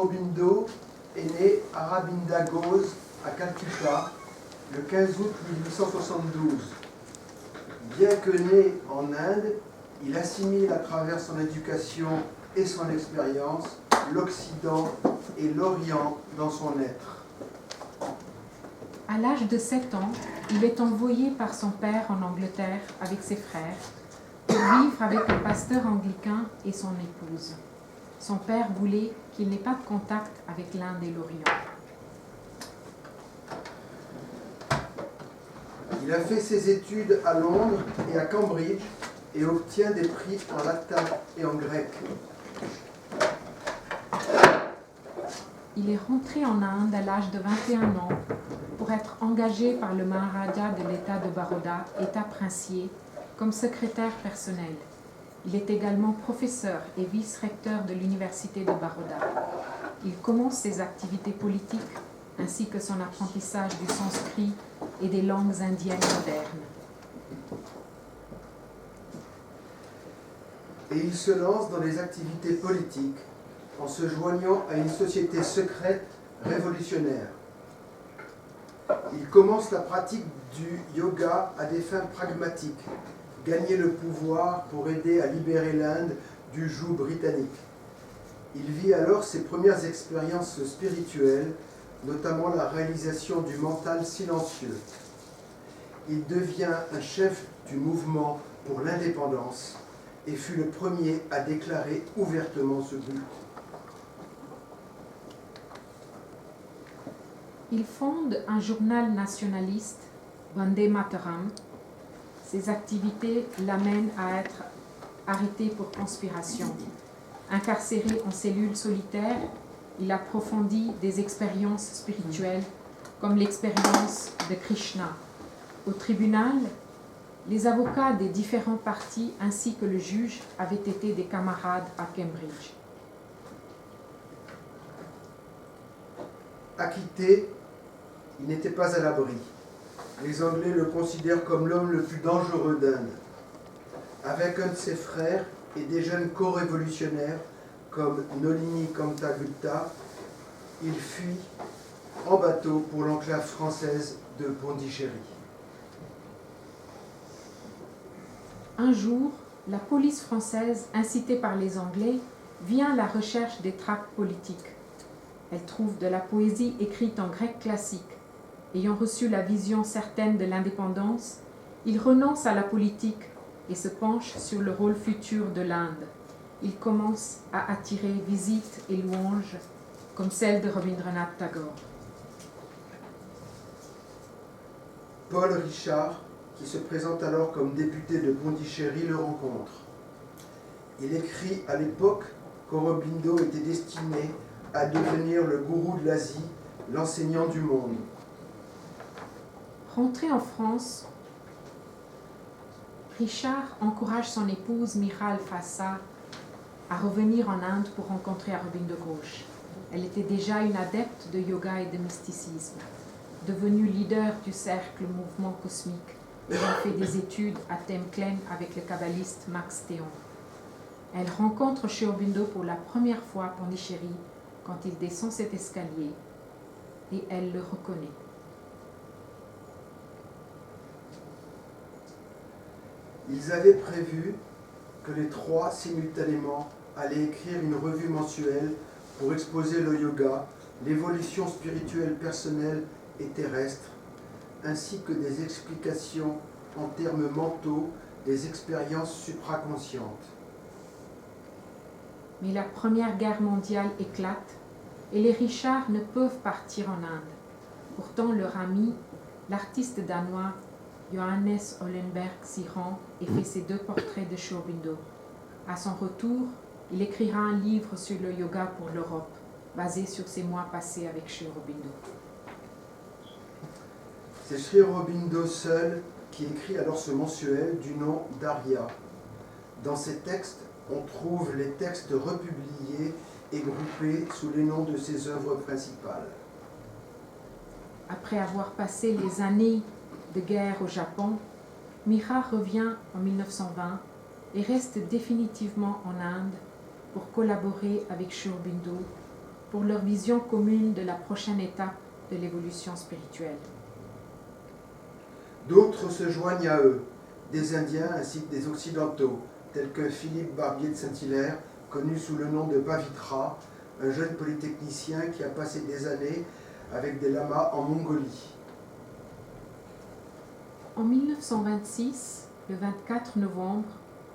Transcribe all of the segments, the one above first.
Aurobindo est né Aravinda Ghosh à Calcutta le 15 août 1872. Bien que né en Inde, il assimile à travers son éducation et son expérience l'Occident et l'Orient dans son être. À l'âge de 7 ans, il est envoyé par son père en Angleterre avec ses frères pour vivre avec un pasteur anglican et son épouse. Son père voulait qu'il n'ait pas de contact avec l'Inde et l'Orient. Il a fait ses études à Londres et à Cambridge et obtient des prix en latin et en grec. Il est rentré en Inde à l'âge de 21 ans pour être engagé par le Maharaja de l'État de Baroda, État princier, comme secrétaire personnel. Il est également professeur et vice-recteur de l'Université de Baroda. Il commence ses activités politiques ainsi que son apprentissage du sanskrit et des langues indiennes modernes. Et il se lance dans les activités politiques en se joignant à une société secrète révolutionnaire. Il commence la pratique du yoga à des fins pragmatiques, gagner le pouvoir pour aider à libérer l'Inde du joug britannique. Il vit alors ses premières expériences spirituelles, notamment la réalisation du mental silencieux. Il devient un chef du mouvement pour l'indépendance et fut le premier à déclarer ouvertement ce but. Il fonde un journal nationaliste, Vande Mataram. Ses activités l'amènent à être arrêté pour conspiration. Incarcéré en cellule solitaire, il approfondit des expériences spirituelles comme l'expérience de Krishna. Au tribunal, les avocats des différents partis ainsi que le juge avaient été des camarades à Cambridge. Acquitté, il n'était pas à l'abri. Les Anglais le considèrent comme l'homme le plus dangereux d'Inde. Avec un de ses frères et des jeunes co-révolutionnaires comme Nolini Kanta Gupta, il fuit en bateau pour l'enclave française de Pondichéry. Un jour, la police française, incitée par les Anglais, vient à la recherche des tracts politiques. Elle trouve de la poésie écrite en grec classique. Ayant reçu la vision certaine de l'indépendance, il renonce à la politique et se penche sur le rôle futur de l'Inde. Il commence à attirer visites et louanges comme celle de Rabindranath Tagore. Paul Richard, qui se présente alors comme député de Pondichéry, le rencontre. Il écrit à l'époque qu'Aurobindo était destiné à devenir le gourou de l'Asie, l'enseignant du monde. Rentré en France, Richard encourage son épouse Miral Fassa à revenir en Inde pour rencontrer Aurobindo Ghosh. Elle était déjà une adepte de yoga et de mysticisme, devenue leader du cercle mouvement cosmique, ayant fait des études à Tlemcen avec le kabbaliste Max Théon. Elle rencontre Sri Aurobindo pour la première fois à Pondichéry quand il descend cet escalier et elle le reconnaît. Ils avaient prévu que les trois, simultanément, allaient écrire une revue mensuelle pour exposer le yoga, l'évolution spirituelle personnelle et terrestre, ainsi que des explications en termes mentaux des expériences supraconscientes. Mais la Première Guerre mondiale éclate et les Richards ne peuvent partir en Inde. Pourtant, leur ami, l'artiste danois Johannes Hollenberg s'y rend et fait ses 2 portraits de Sri Aurobindo. À son retour, il écrira un livre sur le yoga pour l'Europe, basé sur ses mois passés avec Sri Aurobindo. C'est Sri Aurobindo seul qui écrit alors ce mensuel du nom d'Arya. Dans ces textes, on trouve les textes republiés et groupés sous les noms de ses œuvres principales. Après avoir passé les années de guerre au Japon, Mira revient en 1920 et reste définitivement en Inde pour collaborer avec Sri Aurobindo pour leur vision commune de la prochaine étape de l'évolution spirituelle. D'autres se joignent à eux, des Indiens ainsi que des Occidentaux, tels que Philippe Barbier de Saint-Hilaire, connu sous le nom de Pavitra, un jeune polytechnicien qui a passé des années avec des lamas en Mongolie. En 1926, le 24 novembre,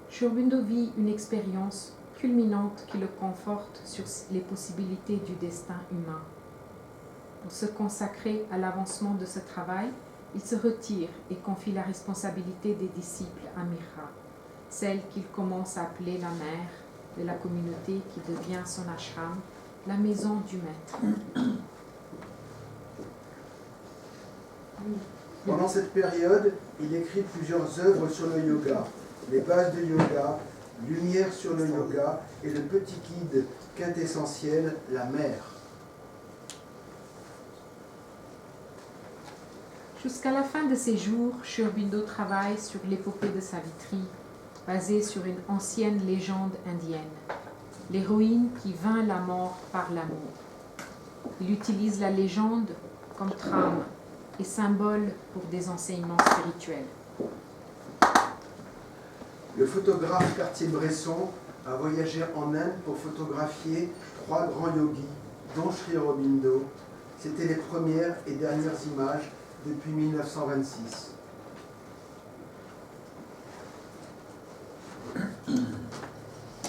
Sri Aurobindo vit une expérience culminante qui le conforte sur les possibilités du destin humain. Pour se consacrer à l'avancement de ce travail, il se retire et confie la responsabilité des disciples à Mira, celle qu'il commence à appeler la mère de la communauté qui devient son ashram, la maison du maître. Pendant cette période, il écrit plusieurs œuvres sur le yoga, les bases de yoga, Lumière sur le yoga et le petit guide quintessentiel, la mer. Jusqu'à la fin de ses jours, Sri Aurobindo travaille sur l'épopée de Savitri, basée sur une ancienne légende indienne, l'héroïne qui vainc la mort par l'amour. Il utilise la légende comme trame et symbole pour des enseignements spirituels. Le photographe Cartier-Bresson a voyagé en Inde pour photographier 3 grands yogis, dont Sri Aurobindo. C'était les premières et dernières images depuis 1926.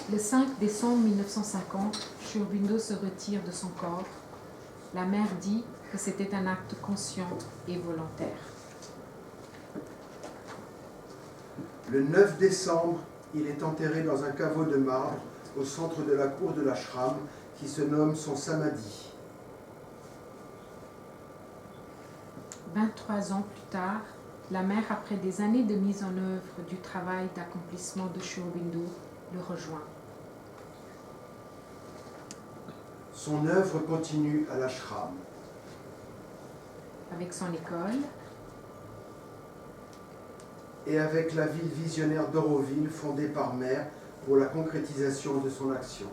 Le 5 décembre 1950, Sri Aurobindo se retire de son corps. La mère dit que c'était un acte conscient et volontaire. Le 9 décembre, il est enterré dans un caveau de marbre au centre de la cour de l'ashram qui se nomme son samadhi. 23 ans plus tard, la mère, après des années de mise en œuvre du travail d'accomplissement de Sri Aurobindo, le rejoint. Son œuvre continue à l'ashram. Avec son école et avec la ville visionnaire d'Auroville fondée par Mère pour la concrétisation de son action.